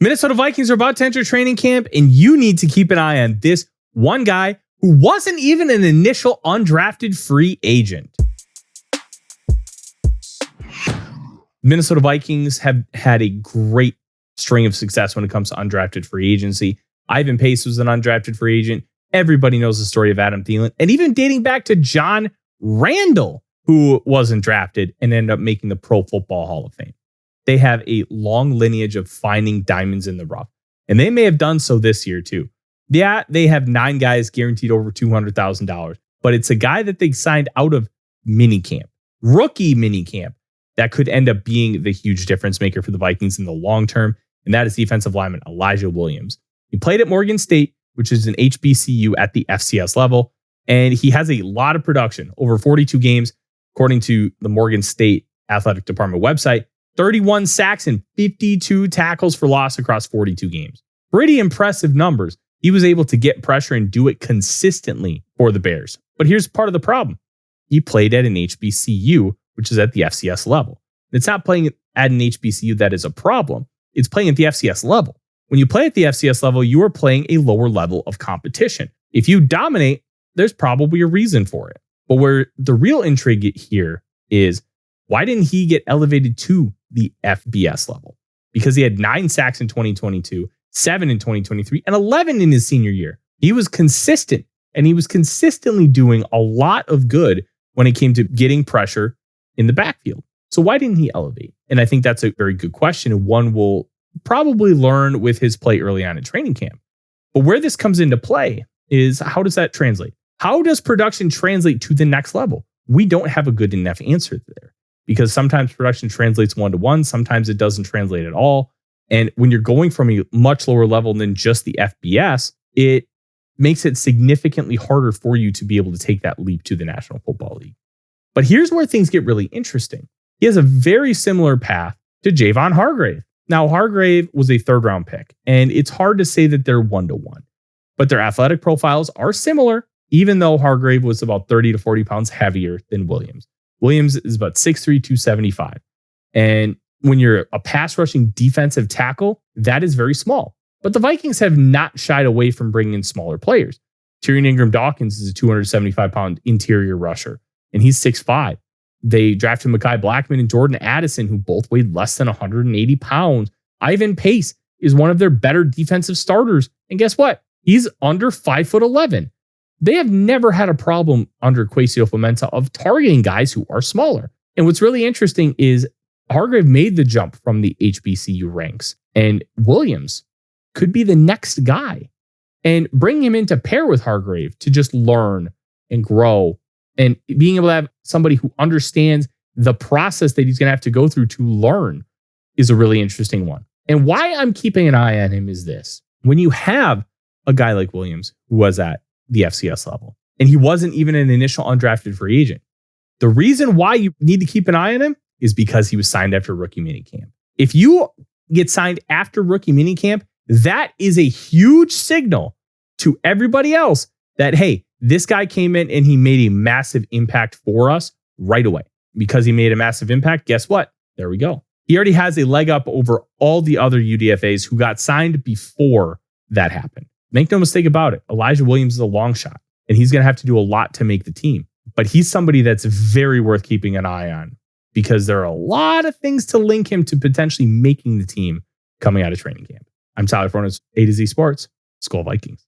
Minnesota Vikings are about to enter training camp, and you need to keep an eye on this one guy who wasn't even an initial undrafted free agent. Minnesota Vikings have had a great string of success when it comes to undrafted free agency. Ivan Pace was an undrafted free agent. Everybody knows the story of Adam Thielen, and even dating back to John Randall, who wasn't drafted and ended up making the Pro Football Hall of Fame. They have a long lineage of finding diamonds in the rough, and they may have done so this year too. Yeah, they have 9 guys guaranteed over $200,000, but it's a guy that they signed out of minicamp, rookie minicamp, that could end up being the huge difference maker for the Vikings in the long term, and that is defensive lineman Elijah Williams. He played at Morgan State, which is an HBCU at the FCS level, and he has a lot of production, over 42 games, according to the Morgan State Athletic Department website. 31 sacks and 52 tackles for loss across 42 games. Pretty impressive numbers. He was able to get pressure and do it consistently for the Bears. But here's part of the problem. He played at an HBCU, which is at the FCS level. It's not playing at an HBCU that is a problem. It's playing at the FCS level. When you play at the FCS level, you are playing a lower level of competition. If you dominate, there's probably a reason for it. But where the real intrigue here is, why didn't he get elevated to the FBS level? Because he had 9 sacks in 2022, 7 in 2023, and 11 in his senior year. He was consistent, and he was consistently doing a lot of good when it came to getting pressure in the backfield. So why didn't he elevate? And I think that's a very good question, and one will probably learn with his play early on in training camp. But where this comes into play is, how does that translate? How does production translate to the next level? We don't have a good enough answer there, because sometimes production translates 1-to-1, sometimes it doesn't translate at all. And when you're going from a much lower level than just the FBS, it makes it significantly harder for you to be able to take that leap to the National Football League. But here's where things get really interesting. He has a very similar path to Javon Hargrave. Now, Hargrave was a 3rd-round pick, and it's hard to say that they're 1-to-1, but their athletic profiles are similar, even though Hargrave was about 30 to 40 pounds heavier than Williams. Williams is about 6'3", 275. And when you're a pass rushing defensive tackle, that is very small. But the Vikings have not shied away from bringing in smaller players. Tyrion Ingram-Dawkins is a 275-pound interior rusher, and he's 6'5". They drafted Mekhi Blackman and Jordan Addison, who both weighed less than 180 pounds. Ivan Pace is one of their better defensive starters. And guess what? He's under 5'11". They have never had a problem under Kwesi Ofementa of targeting guys who are smaller. And what's really interesting is Hargrave made the jump from the HBCU ranks, and Williams could be the next guy. And bring him in to pair with Hargrave to just learn and grow, and being able to have somebody who understands the process that he's going to have to go through to learn is a really interesting one. And why I'm keeping an eye on him is this. When you have a guy like Williams who was at the FCS level, and he wasn't even an initial undrafted free agent, the reason why you need to keep an eye on him is because he was signed after rookie minicamp. If you get signed after rookie minicamp, that is a huge signal to everybody else that, hey, this guy came in and he made a massive impact for us right away. Because he made a massive impact, guess what? There we go. He already has a leg up over all the other UDFAs who got signed before that happened. Make no mistake about it. Elijah Williams is a long shot, and he's going to have to do a lot to make the team. But he's somebody that's very worth keeping an eye on, because there are a lot of things to link him to potentially making the team coming out of training camp. I'm Tyler Forness, A to Z Sports, Skol Vikings.